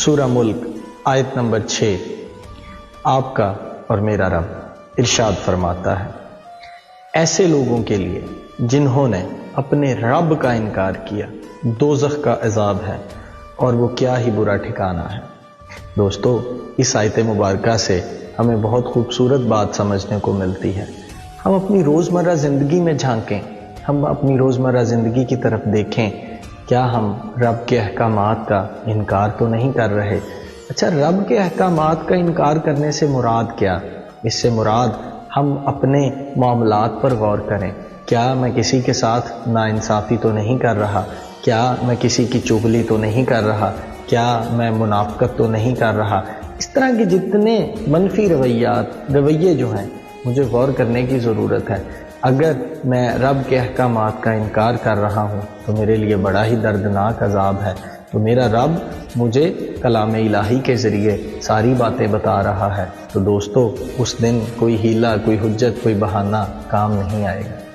سورہ ملک آیت نمبر 6۔ آپ کا اور میرا رب ارشاد فرماتا ہے، ایسے لوگوں کے لیے جنہوں نے اپنے رب کا انکار کیا دوزخ کا عذاب ہے اور وہ کیا ہی برا ٹھکانہ ہے۔ دوستو، اس آیت مبارکہ سے ہمیں بہت خوبصورت بات سمجھنے کو ملتی ہے۔ ہم اپنی روزمرہ زندگی میں جھانکیں، ہم اپنی روزمرہ زندگی کی طرف دیکھیں، کیا ہم رب کے احکامات کا انکار تو نہیں کر رہے؟ اچھا، رب کے احکامات کا انکار کرنے سے مراد کیا؟ اس سے مراد ہم اپنے معاملات پر غور کریں۔ کیا میں کسی کے ساتھ ناانصافی تو نہیں کر رہا؟ کیا میں کسی کی چغلی تو نہیں کر رہا؟ کیا میں منافقت تو نہیں کر رہا؟ اس طرح کے جتنے منفی رویے جو ہیں، مجھے غور کرنے کی ضرورت ہے۔ اگر میں رب کے احکامات کا انکار کر رہا ہوں تو میرے لیے بڑا ہی دردناک عذاب ہے۔ تو میرا رب مجھے کلام الہی کے ذریعے ساری باتیں بتا رہا ہے۔ تو دوستو، اس دن کوئی ہیلہ، کوئی حجت، کوئی بہانہ کام نہیں آئے گا۔